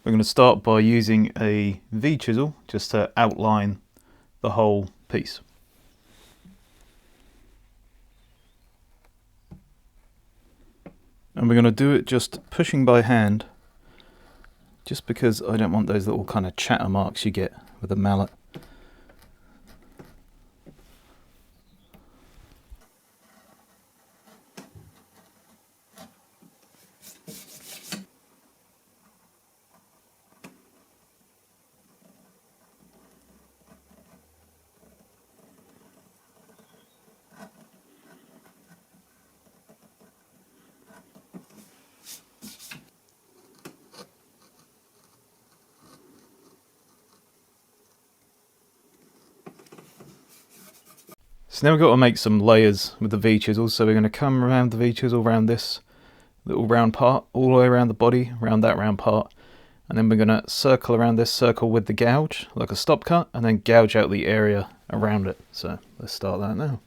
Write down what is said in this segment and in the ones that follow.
We're going to start by using a V-chisel just to outline the whole piece. And we're going to do it just pushing by hand, just because I don't want those little kind of chatter marks you get with a mallet. So now we've got to make some layers with the V-chisel, so we're going to come around the V-chisel around this little round part, all the way around the body, around that round part, and then we're going to circle around this circle with the gouge, like a stop cut, and then gouge out the area around it. So let's start that now.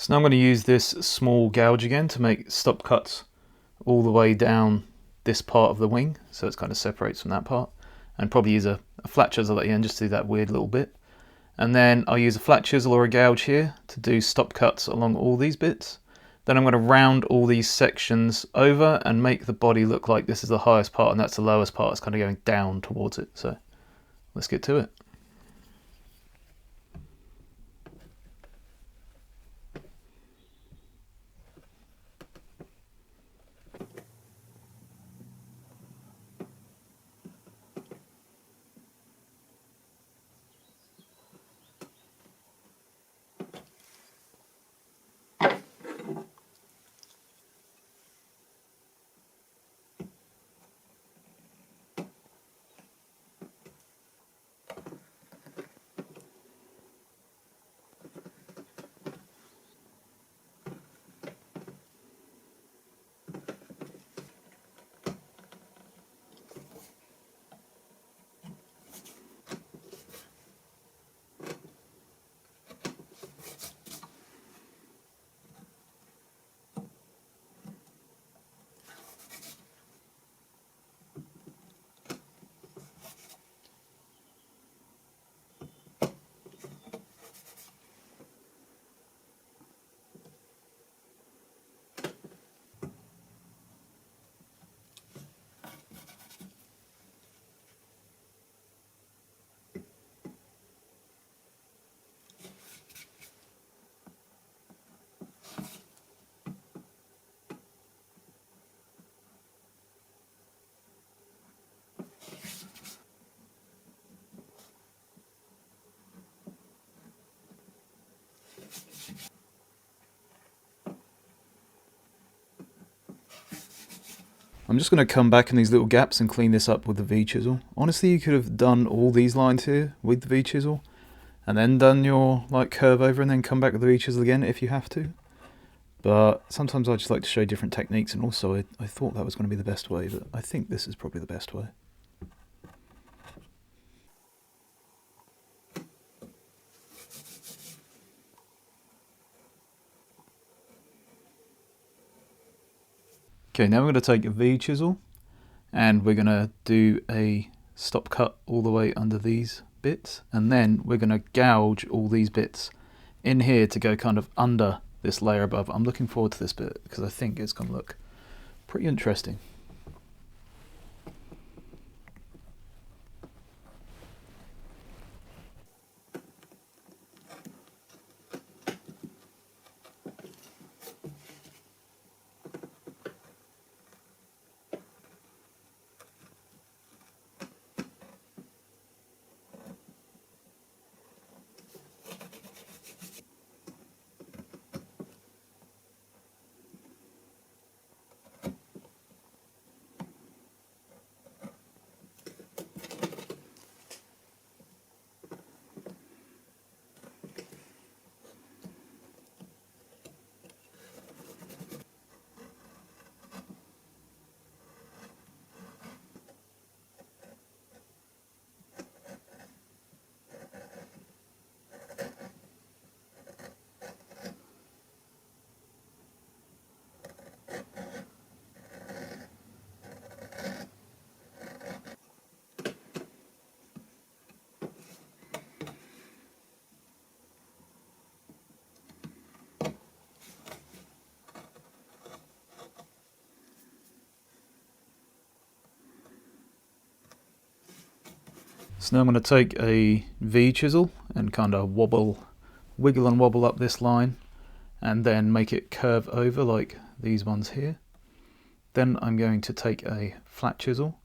So now I'm going to use this small gouge again to make stop cuts all the way down this part of the wing, so it kind of separates from that part, and probably use a flat chisel at the end just to do that weird little bit. And then I'll use a flat chisel or a gouge here to do stop cuts along all these bits. Then I'm going to round all these sections over and make the body look like this is the highest part and that's the lowest part. It's kind of going down towards it. So let's get to it. I'm just going to come back in these little gaps and clean this up with the V-chisel. Honestly, you could have done all these lines here with the V-chisel and then done your like curve over and then come back with the V-chisel again if you have to. But sometimes I just like to show different techniques, and also I thought that was going to be the best way, but I think this is probably the best way. Okay, now we're going to take a V-chisel and we're going to do a stop cut all the way under these bits, and then we're going to gouge all these bits in here to go kind of under this layer above. I'm looking forward to this bit because I think it's going to look pretty interesting. So now I'm going to take a V chisel and kind of wiggle and wobble up this line and then make it curve over like these ones here. Then I'm going to take a flat chisel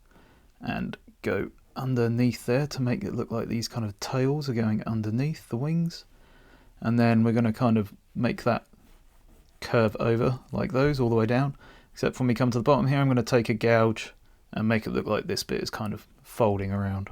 and go underneath there to make it look like these kind of tails are going underneath the wings. And then we're going to kind of make that curve over like those all the way down. Except when we come to the bottom here, I'm going to take a gouge and make it look like this bit is kind of folding around.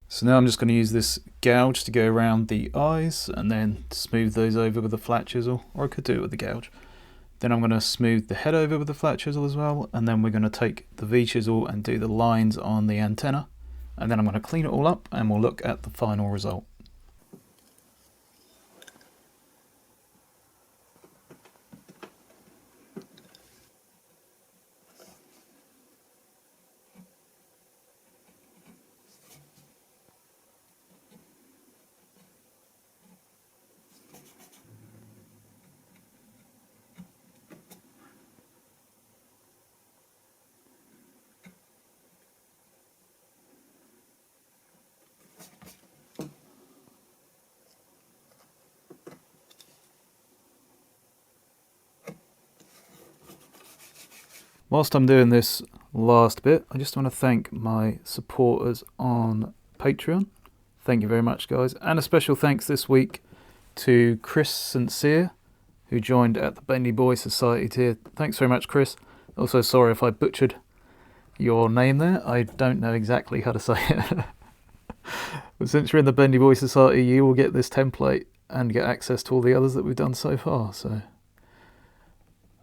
So now I'm just going to use this gouge to go around the eyes and then smooth those over with a flat chisel, or I could do it with the gouge. Then I'm going to smooth the head over with the flat chisel as well, and then we're going to take the V chisel and do the lines on the antenna, and then I'm going to clean it all up and we'll look at the final result. Whilst I'm doing this last bit, I just want to thank my supporters on Patreon. Thank you very much, guys. And a special thanks this week to Chris Sincere, who joined at the Bendy Boy Society tier. Thanks very much, Chris. Also, sorry if I butchered your name there. I don't know exactly how to say it. But since you're in the Bendy Boy Society, you will get this template and get access to all the others that we've done so far. So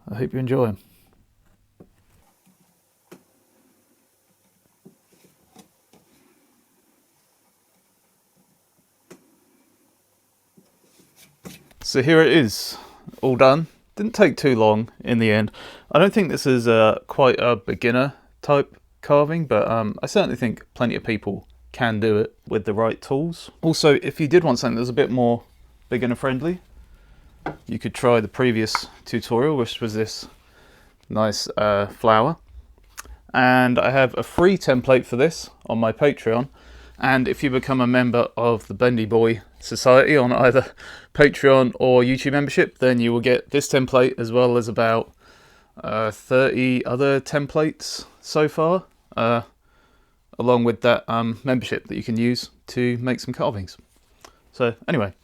I hope you enjoy them. So here it is, all done. Didn't take too long in the end. I don't think this is quite a beginner type carving, but I certainly think plenty of people can do it with the right tools. Also, if you did want something that's a bit more beginner friendly, you could try the previous tutorial, which was this nice flower. And I have a free template for this on my Patreon. And if you become a member of the Bendy Boy Society on either Patreon or YouTube membership, then you will get this template as well as about 30 other templates so far, along with that membership that you can use to make some carvings. So anyway,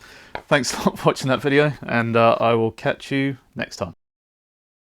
thanks a lot for watching that video, and I will catch you next time.